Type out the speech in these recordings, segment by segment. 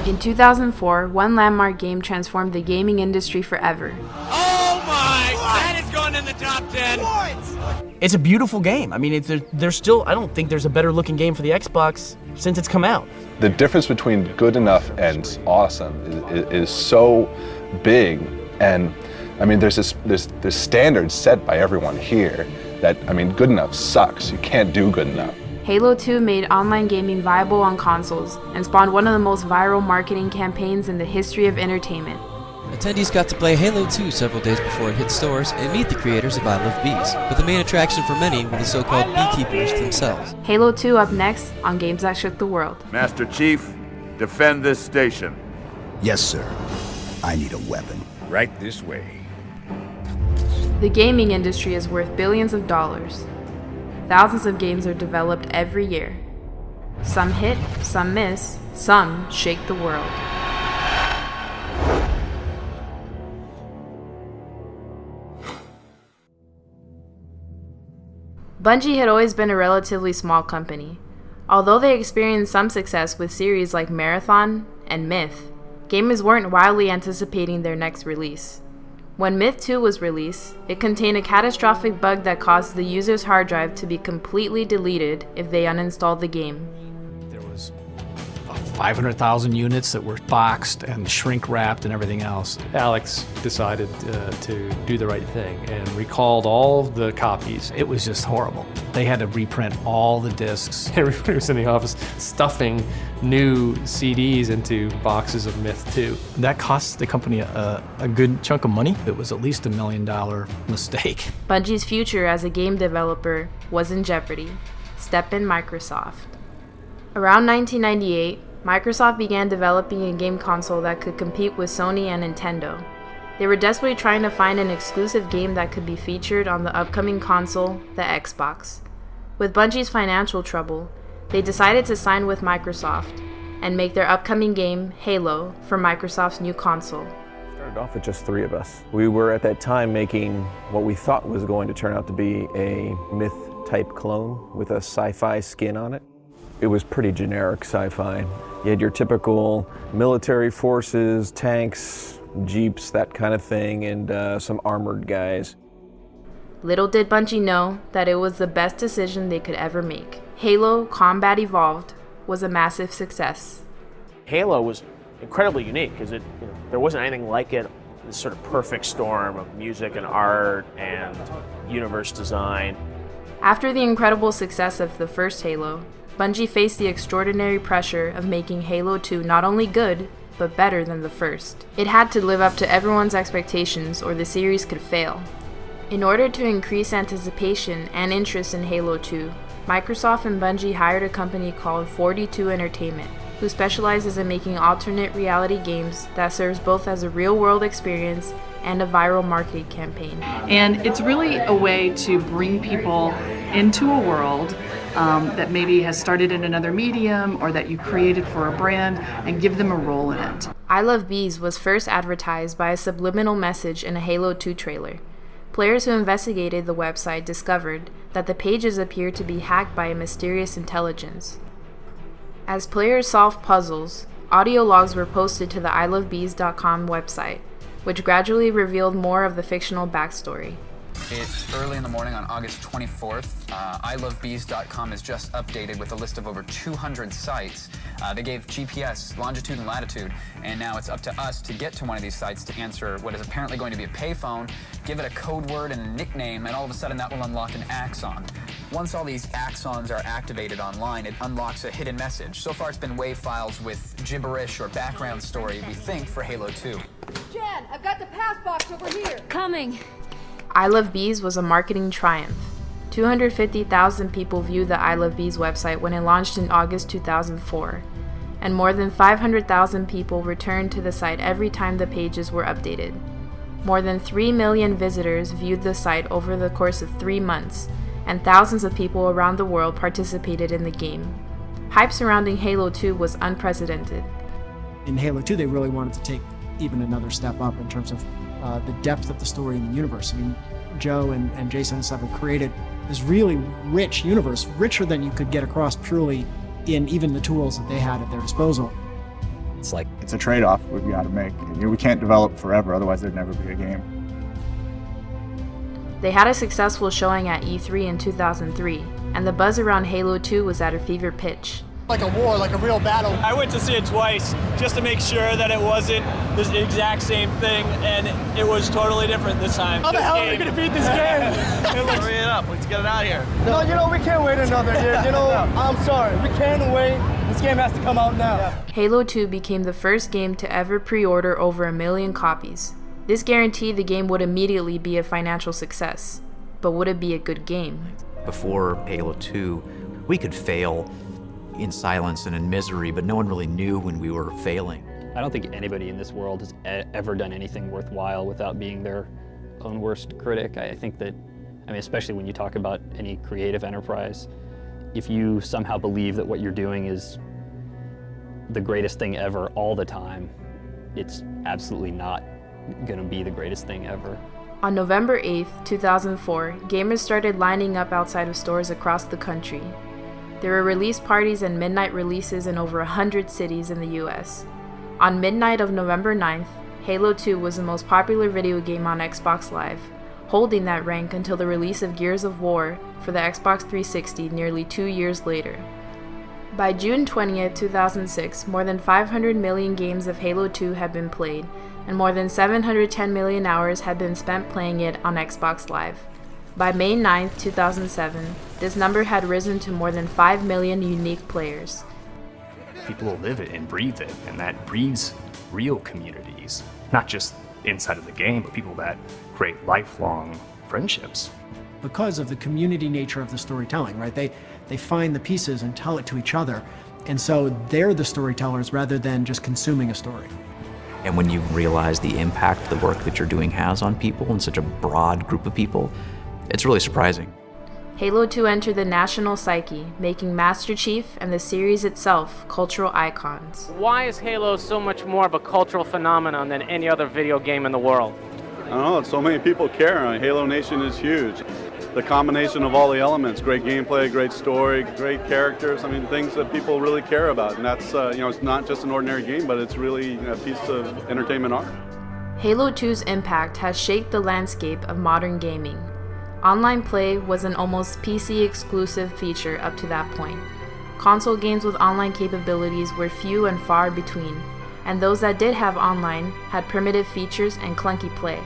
In 2004, one landmark game transformed the gaming industry forever. Oh my! That is going in the top 10! It's a beautiful game. I mean, there's still, I don't think there's a better looking game for the Xbox since it's come out. The difference between good enough and awesome is so big, and I mean, there's this standard set by everyone here that, I mean, good enough sucks. You can't do good enough. Halo 2 made online gaming viable on consoles and spawned one of the most viral marketing campaigns in the history of entertainment. Attendees got to play Halo 2 several days before it hit stores and meet the creators of I Love Bees, but the main attraction for many were the so-called beekeepers themselves. Halo 2 up next on Games That Shook the World. Master Chief, defend this station. Yes, sir. I need a weapon. Right this way. The gaming industry is worth billions of dollars. Thousands of games are developed every year. Some hit, some miss, some shake the world. Bungie had always been a relatively small company. Although they experienced some success with series like Marathon and Myth, gamers weren't wildly anticipating their next release. When Myth 2 was released, it contained a catastrophic bug that caused the user's hard drive to be completely deleted if they uninstalled the game. There was 500,000 units that were boxed and shrink wrapped and everything else. Alex decided to do the right thing and recalled all the copies. It was just horrible. They had to reprint all the discs. Everybody was in the office stuffing new CDs into boxes of Myth 2. That cost the company a good chunk of money. It was at least $1 million mistake. Bungie's future as a game developer was in jeopardy. Step in Microsoft. Around 1998, Microsoft began developing a game console that could compete with Sony and Nintendo. They were desperately trying to find an exclusive game that could be featured on the upcoming console, the Xbox. With Bungie's financial trouble, they decided to sign with Microsoft and make their upcoming game, Halo, for Microsoft's new console. Started off with just 3 of us. We were at that time making what we thought was going to turn out to be a Myth-type clone with a sci-fi skin on it. It was pretty generic sci-fi. You had your typical military forces, tanks, jeeps, that kind of thing, and some armored guys. Little did Bungie know that it was the best decision they could ever make. Halo Combat Evolved was a massive success. Halo was incredibly unique because there wasn't anything like it. This sort of perfect storm of music and art and universe design. After the incredible success of the first Halo, Bungie faced the extraordinary pressure of making Halo 2 not only good, but better than the first. It had to live up to everyone's expectations or the series could fail. In order to increase anticipation and interest in Halo 2, Microsoft and Bungie hired a company called 42 Entertainment, who specializes in making alternate reality games that serves both as a real-world experience and a viral marketing campaign. And it's really a way to bring people into a world that maybe has started in another medium or that you created for a brand and give them a role in it. I Love Bees was first advertised by a subliminal message in a Halo 2 trailer. Players who investigated the website discovered that the pages appeared to be hacked by a mysterious intelligence. As players solved puzzles, audio logs were posted to the ilovebees.com website, which gradually revealed more of the fictional backstory. It's early in the morning on August 24th. ilovebees.com is just updated with a list of over 200 sites. They gave GPS, longitude, and latitude, and now it's up to us to get to one of these sites to answer what is apparently going to be a payphone, give it a code word and a nickname, and all of a sudden that will unlock an axon. Once all these axons are activated online, it unlocks a hidden message. So far it's been WAV files with gibberish or background story, we think, for Halo 2. Jen, I've got the pass box over here. Coming. I Love Bees was a marketing triumph. 250,000 people viewed the I Love Bees website when it launched in August 2004, and more than 500,000 people returned to the site every time the pages were updated. More than 3 million visitors viewed the site over the course of 3 months, and thousands of people around the world participated in the game. Hype surrounding Halo 2 was unprecedented. In Halo 2, they really wanted to take even another step up in terms of the depth of the story in the universe. I mean, Joe and Jason and stuff have created this really rich universe, richer than you could get across purely in even the tools that they had at their disposal. It's a trade-off we've got to make. We can't develop forever, otherwise there'd never be a game. They had a successful showing at E3 in 2003, and the buzz around Halo 2 was at a fever pitch. Like a war, like a real battle. I went to see it twice just to make sure that it wasn't the exact same thing, and it was totally different this time. How the hell are we gonna beat this game? Hurry it up, let's get it out of here. No, we can't wait another year. I'm sorry, we can't wait. This game has to come out now. Halo 2 became the first game to ever pre-order over 1 million copies. This guaranteed the game would immediately be a financial success. But would it be a good game? Before Halo 2, we could fail in silence and in misery, but no one really knew when we were failing. I don't think anybody in this world has ever done anything worthwhile without being their own worst critic. I think that, especially when you talk about any creative enterprise, if you somehow believe that what you're doing is the greatest thing ever all the time, it's absolutely not going to be the greatest thing ever. On November 8th, 2004, gamers started lining up outside of stores across the country. There were release parties and midnight releases in over 100 cities in the US. On midnight of November 9th, Halo 2 was the most popular video game on Xbox Live, holding that rank until the release of Gears of War for the Xbox 360 nearly 2 years later. By June 20th, 2006, more than 500 million games of Halo 2 had been played, and more than 710 million hours had been spent playing it on Xbox Live. By May 9th, 2007, this number had risen to more than 5 million unique players. People will live it and breathe it, and that breeds real communities. Not just inside of the game, but people that create lifelong friendships. Because of the community nature of the storytelling, right? They find the pieces and tell it to each other. And so they're the storytellers rather than just consuming a story. And when you realize the impact the work that you're doing has on people and such a broad group of people, it's really surprising. Halo 2 entered the national psyche, making Master Chief and the series itself cultural icons. Why is Halo so much more of a cultural phenomenon than any other video game in the world? I don't know, so many people care. Halo Nation is huge. The combination of all the elements, great gameplay, great story, great characters, things that people really care about. And that's, it's not just an ordinary game, but it's really a piece of entertainment art. Halo 2's impact has shaped the landscape of modern gaming. Online play was an almost PC-exclusive feature up to that point. Console games with online capabilities were few and far between, and those that did have online had primitive features and clunky play.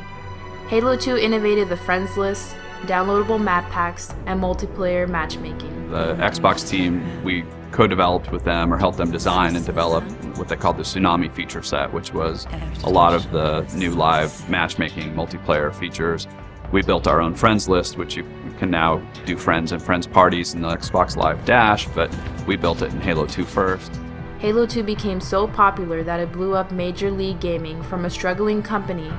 Halo 2 innovated the friends list, downloadable map packs, and multiplayer matchmaking. The Xbox team, we co-developed with them or helped them design and develop what they called the Tsunami feature set, which was a lot of the new live matchmaking multiplayer features. We built our own friends list, which you can now do friends and friends parties in the Xbox Live Dash, but we built it in Halo 2 first. Halo 2 became so popular that it blew up Major League Gaming from a struggling company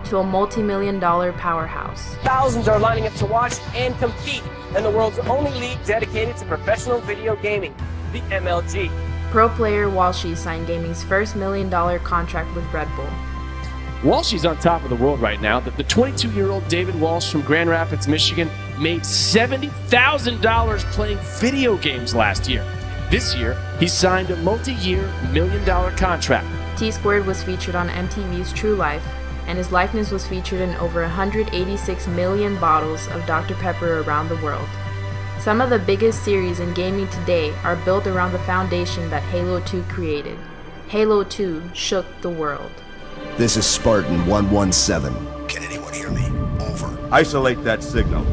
to a multi-million-dollar powerhouse. Thousands are lining up to watch and compete in the world's only league dedicated to professional video gaming, the MLG. Pro player Walshy signed gaming's first $1 million contract with Red Bull. Walshy's on top of the world right now. The 22-year-old David Walsh from Grand Rapids, Michigan, made $70,000 playing video games last year. This year, he signed a multi-year $1 million contract. T-Squared was featured on MTV's True Life, and his likeness was featured in over 186 million bottles of Dr. Pepper around the world. Some of the biggest series in gaming today are built around the foundation that Halo 2 created. Halo 2 shook the world. This is Spartan 117. Can anyone hear me? Over. Isolate that signal.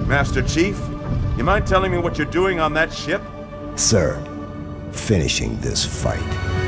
Master Chief, you mind telling me what you're doing on that ship? Sir, finishing this fight.